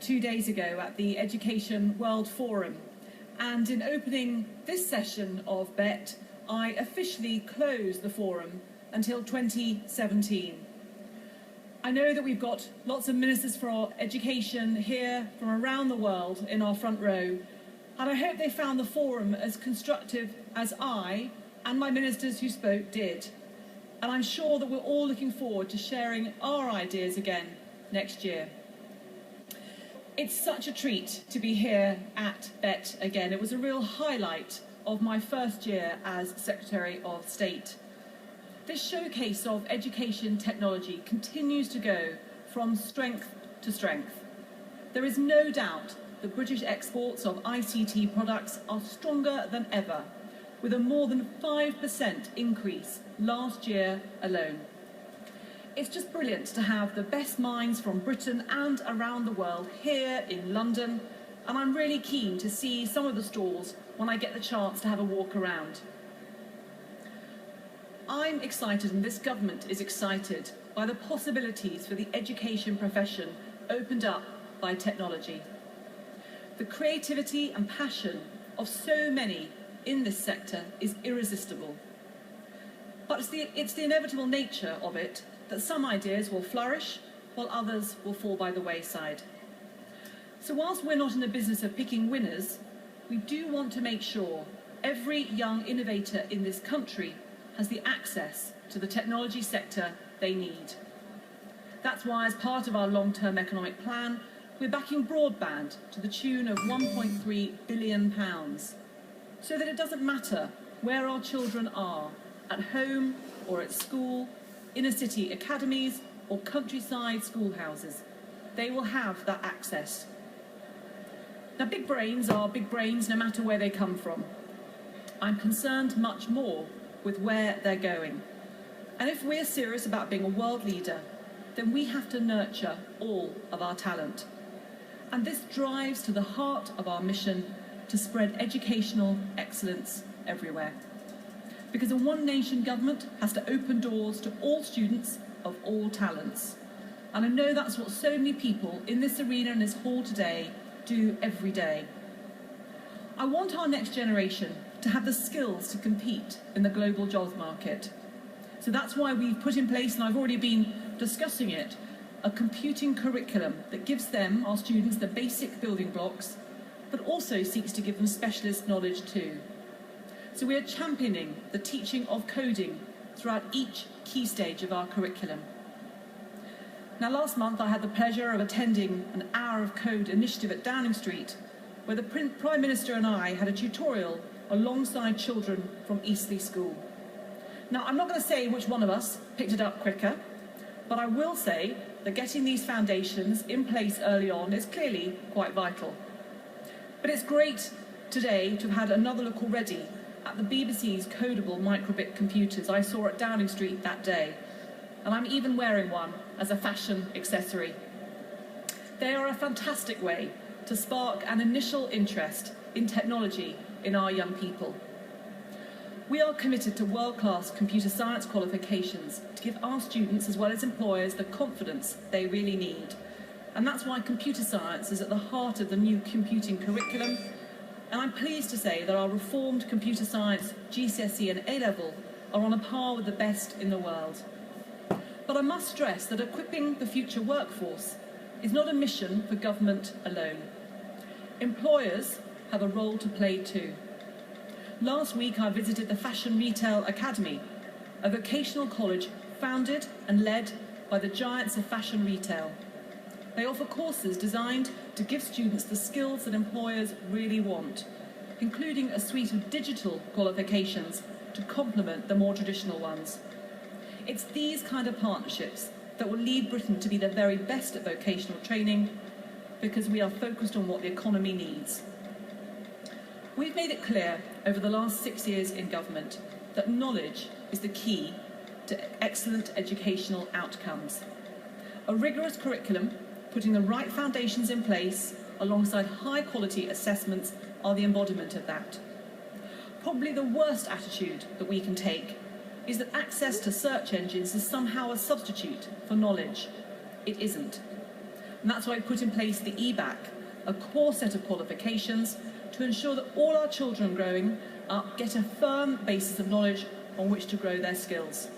2 days ago at the Education World Forum, and in opening this session of BETT, I officially closed the forum until 2017. I know that we've got lots of ministers for education here from around the world in our front row, and I hope they found the forum as constructive as I and my ministers who spoke did. And I'm sure that we're all looking forward to sharing our ideas again next year. It's such a treat to be here at BETT again. It was a real highlight of my first year as Secretary of State. This showcase of education technology continues to go from strength to strength. There is no doubt that British exports of ICT products are stronger than ever, with a more than 5% increase last year alone. It's just brilliant to have the best minds from Britain and around the world here in London, and I'm really keen to see some of the stalls when I get the chance to have a walk around. I'm excited, and this government is excited, by the possibilities for the education profession opened up by technology. The creativity and passion of so many in this sector is irresistible. But it's the inevitable nature of it that some ideas will flourish while others will fall by the wayside. So whilst we're not in the business of picking winners, we do want to make sure every young innovator in this country has the access to the technology sector they need. That's why, as part of our long-term economic plan, we're backing broadband to the tune of £1.3 billion, so that it doesn't matter where our children are, at home or at school, inner city academies or countryside schoolhouses, they will have that access. Now, big brains are big brains no matter where they come from. I'm concerned much more with where they're going. And if we're serious about being a world leader, then we have to nurture all of our talent. And this drives to the heart of our mission to spread educational excellence everywhere. Because a one-nation government has to open doors to all students of all talents. And I know that's what so many people in this arena and this hall today do every day. I want our next generation to have the skills to compete in the global jobs market. So that's why we've put in place, and I've already been discussing it, a computing curriculum that gives them, our students, the basic building blocks, but also seeks to give them specialist knowledge too. So we are championing the teaching of coding throughout each key stage of our curriculum. Now, last month I had the pleasure of attending an Hour of Code initiative at Downing Street, where the Prime Minister and I had a tutorial alongside children from Eastleigh School. Now, I'm not going to say which one of us picked it up quicker, but I will say that getting these foundations in place early on is clearly quite vital. But it's great today to have had another look already at the BBC's codable microbit computers I saw at Downing Street that day, and I'm even wearing one as a fashion accessory. They are a fantastic way to spark an initial interest in technology in our young people. We are committed to world-class computer science qualifications to give our students as well as employers the confidence they really need. And that's why computer science is at the heart of the new computing curriculum. And I'm pleased to say that our reformed computer science GCSE and A-level are on a par with the best in the world. But I must stress that equipping the future workforce is not a mission for government alone. Employers have a role to play too. Last week I visited the Fashion Retail Academy, a vocational college founded and led by the giants of fashion retail. They offer courses designed to give students the skills that employers really want, including a suite of digital qualifications to complement the more traditional ones. It's these kind of partnerships that will lead Britain to be the very best at vocational training, because we are focused on what the economy needs. We've made it clear over the last 6 years in government that knowledge is the key to excellent educational outcomes. A rigorous curriculum, putting the right foundations in place alongside high-quality assessments are the embodiment of that. Probably the worst attitude that we can take is that access to search engines is somehow a substitute for knowledge. It isn't. And that's why we put in place the EBAC, a core set of qualifications to ensure that all our children growing up get a firm basis of knowledge on which to grow their skills.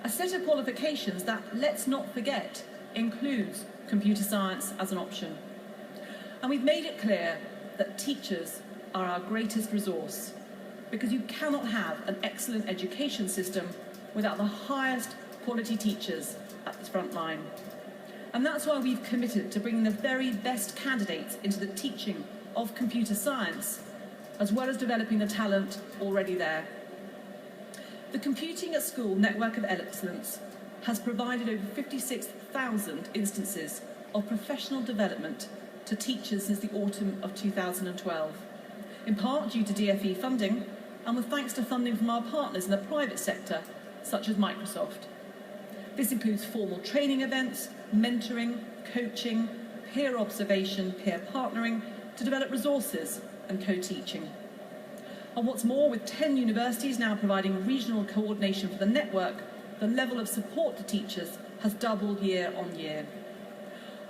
A set of qualifications that, let's not forget, includes computer science as an option. And we've made it clear that teachers are our greatest resource, because you cannot have an excellent education system without the highest quality teachers at the front line. And that's why we've committed to bringing the very best candidates into the teaching of computer science, as well as developing the talent already there. The Computing at School Network of Excellence has provided over 56,000 instances of professional development to teachers since the autumn of 2012, in part due to DFE funding and with thanks to funding from our partners in the private sector, such as Microsoft. This includes formal training events, mentoring, coaching, peer observation, peer partnering, to develop resources and co-teaching. And what's more, with 10 universities now providing regional coordination for the network, the level of support to teachers has doubled year on year.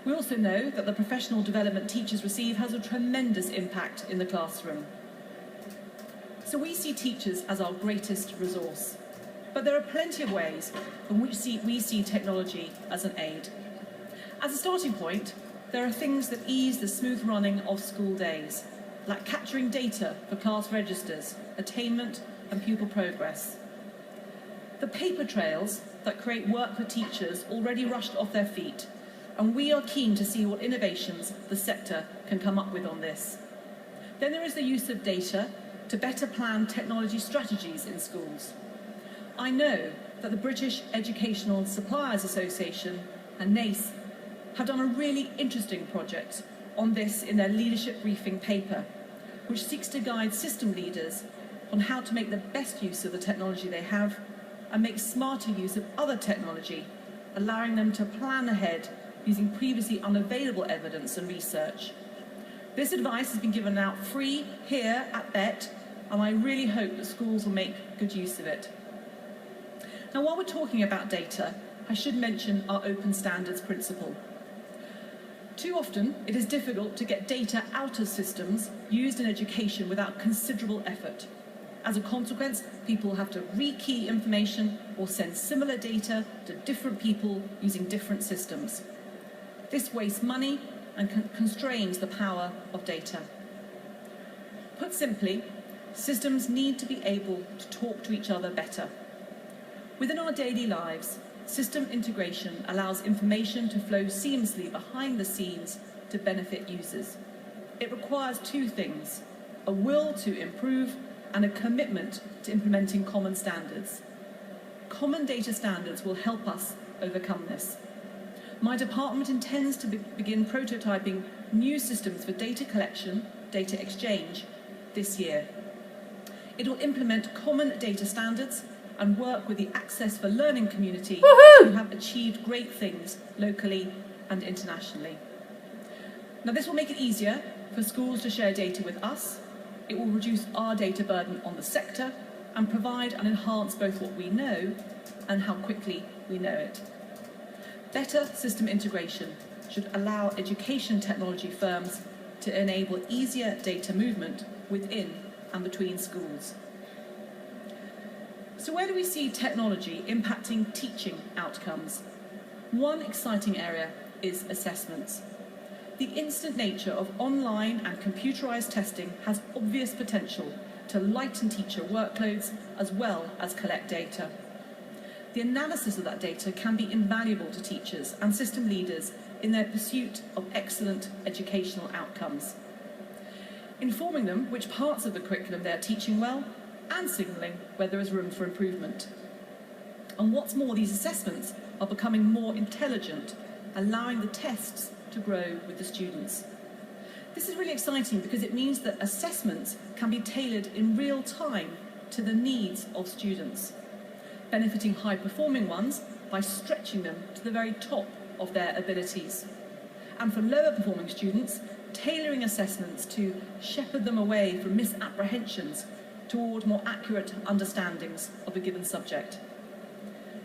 We also know that the professional development teachers receive has a tremendous impact in the classroom. So we see teachers as our greatest resource. But there are plenty of ways in which we see technology as an aid. As a starting point, there are things that ease the smooth running of school days, like capturing data for class registers, attainment and pupil progress. The paper trails that create work for teachers already rushed off their feet, and we are keen to see what innovations the sector can come up with on this. Then there is the use of data to better plan technology strategies in schools. I know that the British Educational Suppliers Association and NACE have done a really interesting project on this in their leadership briefing paper, which seeks to guide system leaders on how to make the best use of the technology they have and make smarter use of other technology, allowing them to plan ahead using previously unavailable evidence and research. This advice has been given out free here at BETT, and I really hope that schools will make good use of it. Now, while we're talking about data, I should mention our open standards principle. Too often, it is difficult to get data out of systems used in education without considerable effort. As a consequence, people have to rekey information or send similar data to different people using different systems. This wastes money and constrains the power of data. Put simply, systems need to be able to talk to each other better. Within our daily lives, system integration allows information to flow seamlessly behind the scenes to benefit users. It requires two things: a will to improve and a commitment to implementing common standards. Common data standards will help us overcome this. My department intends to begin prototyping new systems for data collection, data exchange this year. It will implement common data standards and work with the Access for Learning community who have achieved great things locally and internationally. Now, this will make it easier for schools to share data with us. It will reduce our data burden on the sector and provide and enhance both what we know and how quickly we know it. Better system integration should allow education technology firms to enable easier data movement within and between schools. So where do we see technology impacting teaching outcomes? One exciting area is assessments. The instant nature of online and computerized testing has obvious potential to lighten teacher workloads as well as collect data. The analysis of that data can be invaluable to teachers and system leaders in their pursuit of excellent educational outcomes, informing them which parts of the curriculum they are teaching well and signalling where there is room for improvement. And what's more, these assessments are becoming more intelligent, allowing the tests to grow with the students. This is really exciting because it means that assessments can be tailored in real time to the needs of students, benefiting high-performing ones by stretching them to the very top of their abilities. And for lower-performing students, tailoring assessments to shepherd them away from misapprehensions toward more accurate understandings of a given subject.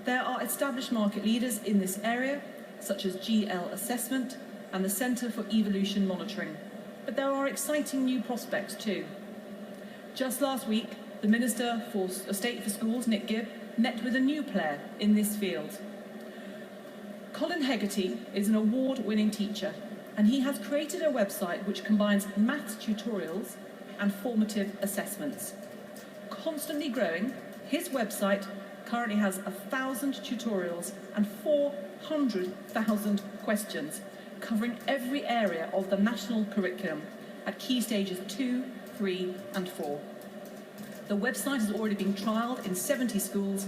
There are established market leaders in this area, such as GL Assessment and the Centre for Evolution Monitoring. But there are exciting new prospects too. Just last week, the Minister for State for Schools, Nick Gibb, met with a new player in this field. Colin Hegarty is an award-winning teacher, and he has created a website which combines maths tutorials and formative assessments. Constantly growing, his website currently has 1,000 tutorials and 400,000 questions, covering every area of the national curriculum at key stages 2, 3 and 4. The website has already been trialled in 70 schools,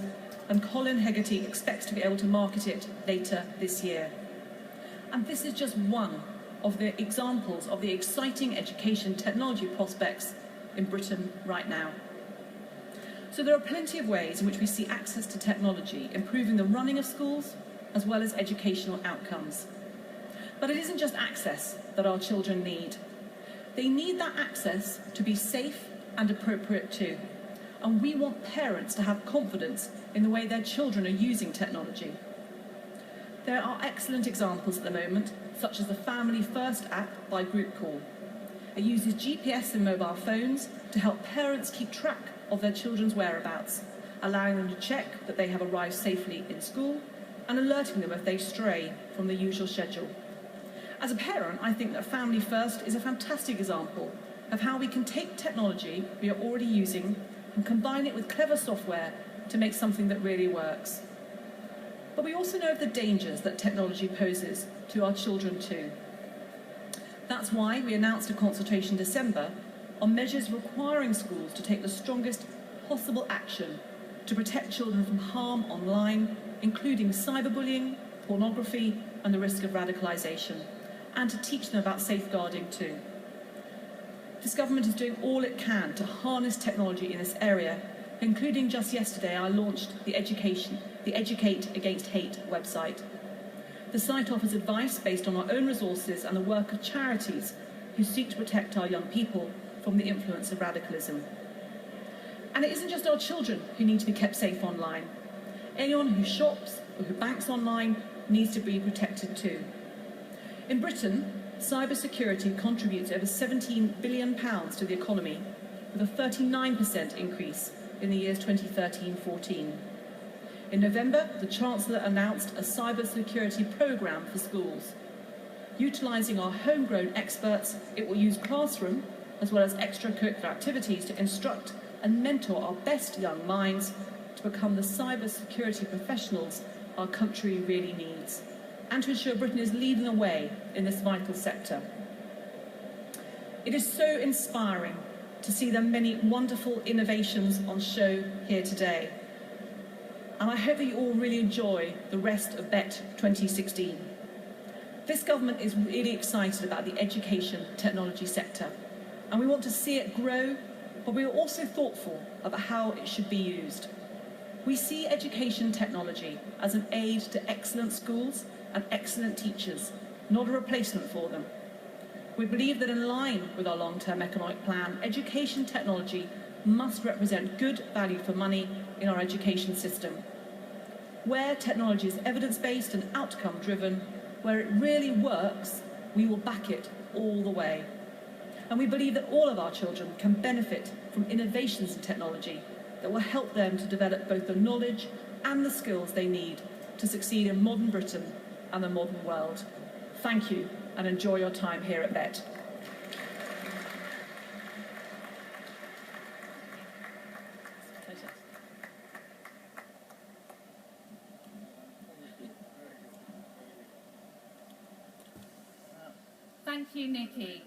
and Colin Hegarty expects to be able to market it later this year. And this is just one of the examples of the exciting education technology prospects in Britain right now. So there are plenty of ways in which we see access to technology improving the running of schools as well as educational outcomes. But it isn't just access that our children need. They need that access to be safe and appropriate too. And we want parents to have confidence in the way their children are using technology. There are excellent examples at the moment, such as the Family First app by Group Call. It uses GPS in mobile phones to help parents keep track of their children's whereabouts, allowing them to check that they have arrived safely in school and alerting them if they stray from the usual schedule. As a parent, I think that Family First is a fantastic example of how we can take technology we are already using and combine it with clever software to make something that really works. But we also know of the dangers that technology poses to our children too. That's why we announced a consultation in December on measures requiring schools to take the strongest possible action to protect children from harm online, including cyberbullying, pornography, and the risk of radicalisation, and to teach them about safeguarding too. This government is doing all it can to harness technology in this area, including just yesterday I launched the Educate Against Hate website. The site offers advice based on our own resources and the work of charities who seek to protect our young people from the influence of radicalism. And it isn't just our children who need to be kept safe online. Anyone who shops or who banks online needs to be protected too. In Britain, cybersecurity contributes over £17 billion to the economy, with a 39% increase in the years 2013-14. In November, the Chancellor announced a cybersecurity programme for schools. Utilising our homegrown experts, it will use classroom as well as extracurricular activities to instruct and mentor our best young minds to become the cybersecurity professionals our country really needs, and to ensure Britain is leading the way in this vital sector. It is so inspiring to see the many wonderful innovations on show here today. And I hope that you all really enjoy the rest of BETT2016. This government is really excited about the education technology sector, and we want to see it grow, but we are also thoughtful about how it should be used. We see education technology as an aid to excellent schools and excellent teachers, not a replacement for them. We believe that in line with our long-term economic plan, education technology must represent good value for money in our education system. Where technology is evidence-based and outcome-driven, where it really works, we will back it all the way. And we believe that all of our children can benefit from innovations in technology that will help them to develop both the knowledge and the skills they need to succeed in modern Britain and the modern world. Thank you, and enjoy your time here at BETT. Thank you, Nicky.